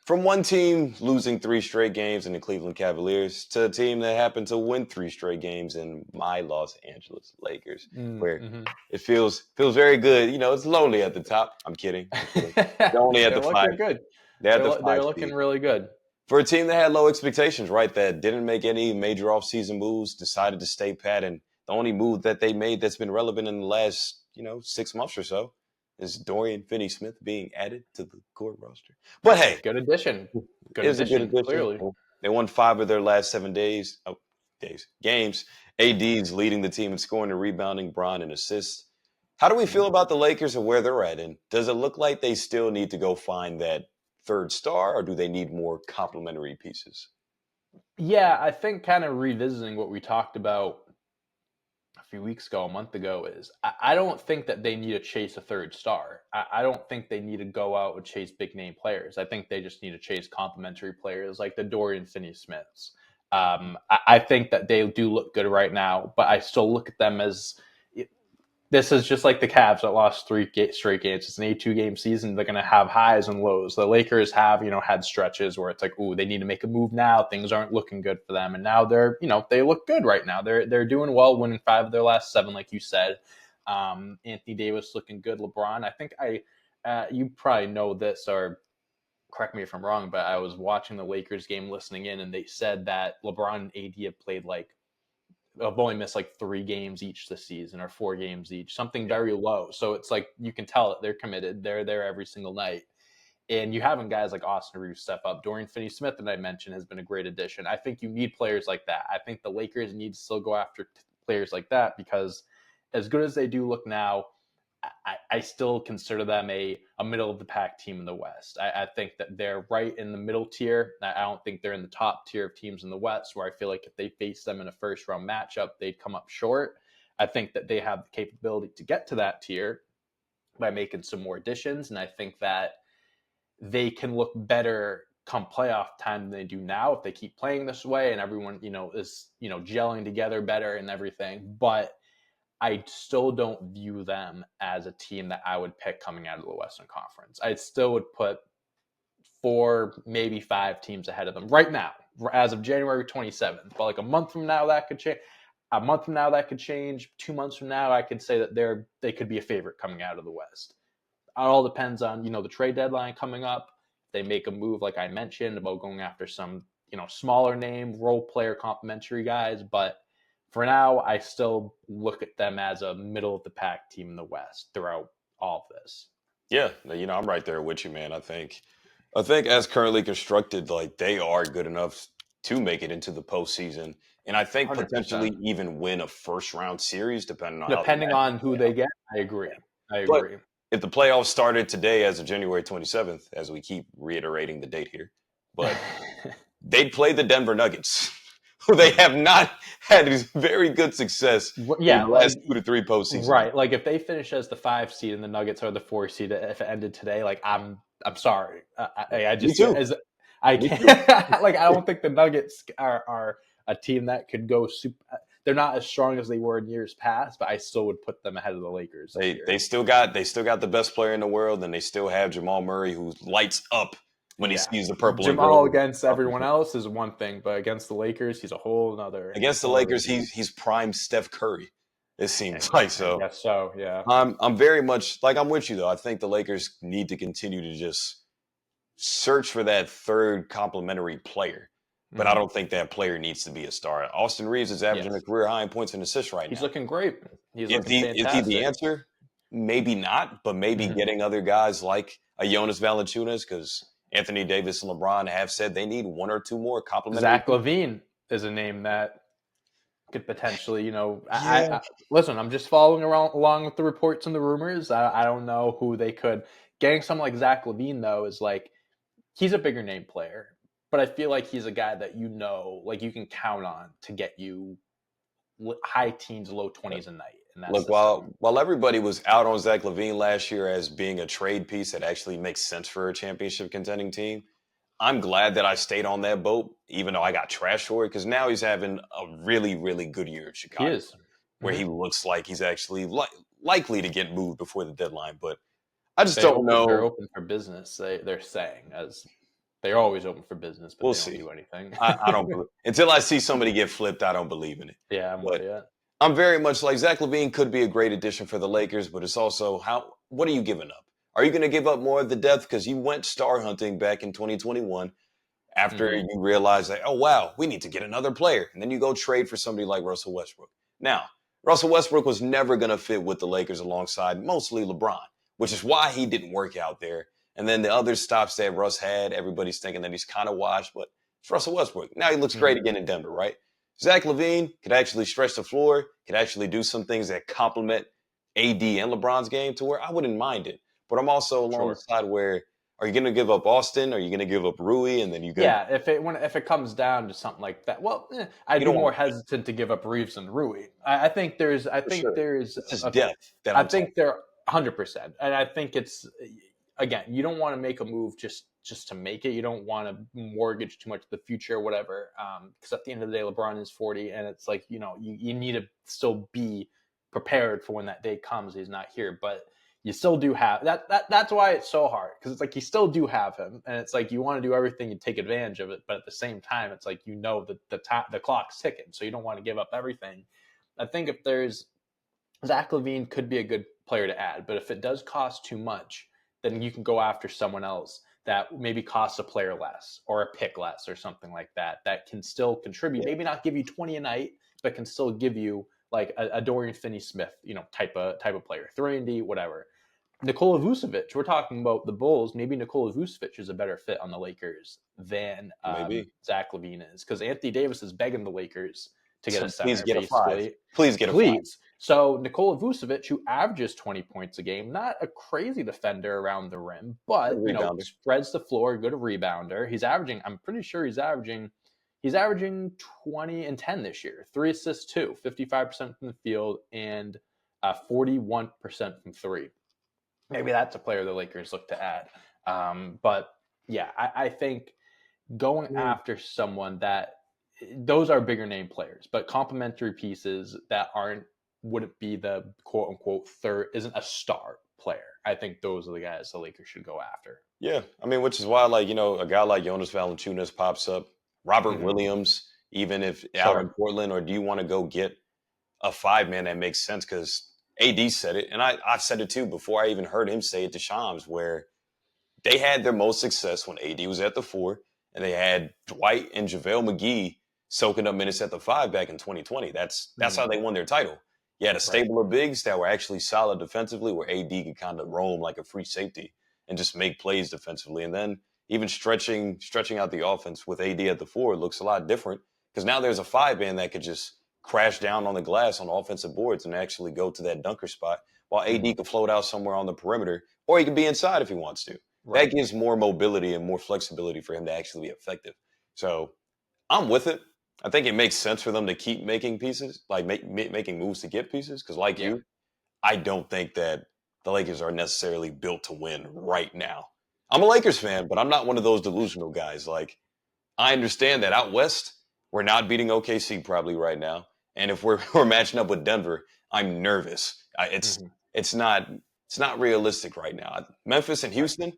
from one team losing 3 straight games in the Cleveland Cavaliers to a team that happened to win 3 straight games in my Los Angeles Lakers, where Mm-hmm. it feels very good. It's lonely at the top. I'm kidding. I'm kidding. They're only at They're the five looking good. seed. They're at the They're five looking seed. really good. For a team that had low expectations, right? That didn't make any major offseason moves, decided to stay pat, and the only move that they made that's been relevant in the last, 6 months or so is Dorian Finney-Smith being added to the court roster. But hey, Good addition. it Good is a good addition. addition. Clearly. They won 5 of their last 7 games. AD's leading the team in scoring and rebounding, Bron and assists. How do we feel about the Lakers and where they're at? And does it look like they still need to go find that third star, or do they need more complementary pieces? Yeah, I think kind of revisiting what we talked about a few weeks ago, a month ago, is I don't think that they need to chase a third star. I don't think they need to go out and chase big name players. I think they just need to chase complementary players like the Dorian Finney-Smiths. I think that they do look good right now, but I still look at them as this is just like the Cavs that lost 3 straight games. It's an 82-game season. They're going to have highs and lows. The Lakers have, had stretches where it's like, ooh, they need to make a move now. Things aren't looking good for them. And now they're, they look good right now. They're doing well, winning 5 of their last 7, like you said. Anthony Davis looking good. LeBron, I think you probably know this, or correct me if I'm wrong, but I was watching the Lakers game listening in, and they said that LeBron and AD have played I've only missed 3 games each this season, or 4 games each, something very low. So it's like you can tell that they're committed. They're there every single night. And you having guys like Austin Reeves step up. Dorian Finney-Smith, that I mentioned, has been a great addition. I think you need players like that. I think the Lakers need to still go after players like that, because as good as they do look now, I still consider them a middle of the pack team in the West. I think that they're right in the middle tier. I don't think they're in the top tier of teams in the West, where I feel like if they face them in a first round matchup, they'd come up short. I think that they have the capability to get to that tier by making some more additions. And I think that they can look better come playoff time than they do now if they keep playing this way and everyone, is, gelling together better and everything. But I still don't view them as a team that I would pick coming out of the Western Conference. I still would put 4, maybe 5 teams ahead of them right now, as of January 27th. But a month from now, that could change. A month from now, that could change. 2 months from now, I could say that they could be a favorite coming out of the West. It all depends on, the trade deadline coming up. They make a move, like I mentioned, about going after some, smaller name role player complementary guys, but for now, I still look at them as a middle of the pack team in the West throughout all of this. Yeah, I'm right there with you, man. I think as currently constructed, they are good enough to make it into the postseason, and I think 100%. potentially even win a first round series, depending on how the Depending matchups on who play they out. get, I agree. I But agree. if the playoffs started today, as of January 27th, as we keep reiterating the date here, but they'd play the Denver Nuggets, who they have not had very good success in Yeah, the last 2 to 3 postseason right. games. If they finish as the 5 seed and the Nuggets are the 4 seed, if it ended today, I'm sorry. I Me just too. as I Me can't too. I don't think the Nuggets are a team that could go super. They're not as strong as they were in years past, but I still would put them ahead of the Lakers this year. They still got the best player in the world, and they still have Jamal Murray, who lights up when he Yeah, sees the purple and Jamal gold. against everyone else is one thing, but against the Lakers, he's a whole other Against the Lakers, he's prime Steph Curry. It seems like I so. guess so. Yeah. I'm very much I'm with you though. I think the Lakers need to continue to just search for that third complementary player. But I Mm-hmm. don't think that player needs to be a star. Austin Reeves is averaging a Yes, career high in points and assists right he's now. looking great. He's Is looking he the fantastic. answer? Maybe not, but maybe Mm-hmm. getting other guys like a Jonas Valanciunas, because Anthony Davis and LeBron have said they need 1 or 2 more complementary Zach pieces. LaVine is a name that could potentially, Yeah, listen. I'm just following along with the reports and the rumors. I don't know who they could. Getting someone like Zach LaVine though is he's a bigger name player, but I feel like he's a guy that you can count on to get you high teens, low 20s a night in that look, system. while everybody was out on Zach LaVine last year as being a trade piece that actually makes sense for a championship contending team, I'm glad that I stayed on that boat, even though I got trashed for it, because now he's having a really, really good year in He Chicago, is. where Mm-hmm. he looks like he's actually likely to get moved before the deadline. But I just They're don't open. They're know. open for business. They're saying as. They're always open for business, but We'll they don't see. do anything. I don't until I see somebody get flipped. I don't believe in it. Yeah, I'm with But you. I'm very much like Zach LaVine could be a great addition for the Lakers, but it's also what are you giving up? Are you going to give up more of the depth because you went star hunting back in 2021 after Mm-hmm. you realize that, oh wow, we need to get another player, and then you go trade for somebody like Russell Westbrook. Now, Russell Westbrook was never going to fit with the Lakers alongside mostly LeBron, which is why he didn't work out there. And then the other stops that Russ had, everybody's thinking that he's kind of washed, but it's Russell Westbrook. Now he looks great Mm-hmm. again in Denver, right? Zach LaVine could actually stretch the floor, could actually do some things that complement AD and LeBron's game to where I wouldn't mind it. But I'm also along the Sure. side where are you going to give up Austin? Are you going to give up Rui? And then you're going to, Yeah, if it comes down to something like that, well, I'd you be don't want more hesitant to give up Reeves and Rui. I for think sure. there's It's just a depth that I I'm talking. think they're 100%, and I think it's again, you don't want to make a move just to make it. You don't want to mortgage too much of the future or whatever. Because at the end of the day, LeBron is 40, and it's like you need to still be prepared for when that day comes. He's not here, but you still do have that's why it's so hard because it's like you still do have him, and it's like you want to do everything and take advantage of it, but at the same time, it's like that the clock's ticking, so you don't want to give up everything. I think if there's Zach LaVine could be a good player to add, but if it does cost too much, then you can go after someone else that maybe costs a player less or a pick less or something like that that can still contribute. Yeah, Maybe not give you 20 a night, but can still give you like a Dorian Finney-Smith, type of player, 3-and-D, whatever. Nikola Vucevic, we're talking about the Bulls. Maybe Nikola Vucevic is a better fit on the Lakers than maybe. Zach LaVine is because Anthony Davis is begging the Lakers to get a So please center, get a 5. basically. Please get a 5. Please. So Nikola Vucevic, who averages 20 points a game, not a crazy defender around the rim, Good but rebounder. spreads the floor, good rebounder. I'm pretty sure he's averaging 20 and 10 this year. 3 assists too, 55% from the field and 41% from three. Maybe that's a player the Lakers look to add. But yeah, I think going Mm, after someone that those are bigger name players, but complementary pieces that wouldn't be the quote unquote third isn't a star player. I think those are the guys the Lakers should go after. yeah, I mean, which is why, like, a guy like Jonas Valanciunas pops up, Robert Mm-hmm. Williams, even if out in Sure. Portland, or do you want to go get a 5 man that makes sense? Because AD said it, and I've said it too before I even heard him say it to Shams, where they had their most success when AD was at the 4, and they had Dwight and JaVale McGee soaking up minutes at the 5 back in 2020. That's how Mm-hmm. they won their title. You had a Right. stable of bigs that were actually solid defensively, where AD could kind of roam like a free safety and just make plays defensively. And then even stretching out the offense with AD at the 4 looks a lot different because now there's a 5 man that could just crash down on the glass on offensive boards and actually go to that dunker spot, while Mm-hmm. AD could float out somewhere on the perimeter, or he could be inside if he wants to. That Right. gives more mobility and more flexibility for him to actually be effective. So I'm with it. I think it makes sense for them to keep making pieces, like making moves to get pieces. Because, like Yeah. you, I don't think that the Lakers are necessarily built to win right now. I'm a Lakers fan, but I'm not one of those delusional guys. Like, I understand that out west, we're not beating OKC probably right now, and if we're we're matching up with Denver, I'm nervous. Mm-hmm. It's not realistic right now. Memphis and Right. Houston,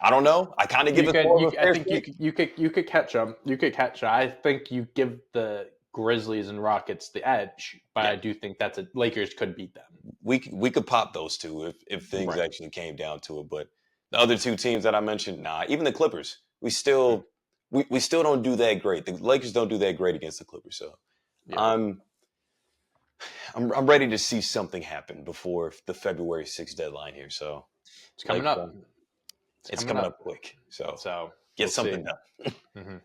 I don't know. I kind of give it more of a I fair think shake. you could catch them. You could catch 'em. I think you give the Grizzlies and Rockets the edge, but Yeah, I do think Lakers could beat them. we could pop those two if things Right. actually came down to it. But the other two teams that I mentioned, nah. Even the Clippers, Mm. we still don't do that great. The Lakers don't do that great against the Clippers. So Yeah. I'm I'm ready to see something happen before the February 6th deadline here. So It's coming Lakers, up. It's it's coming coming up up. quick. So So get we'll see. something done. Mhm.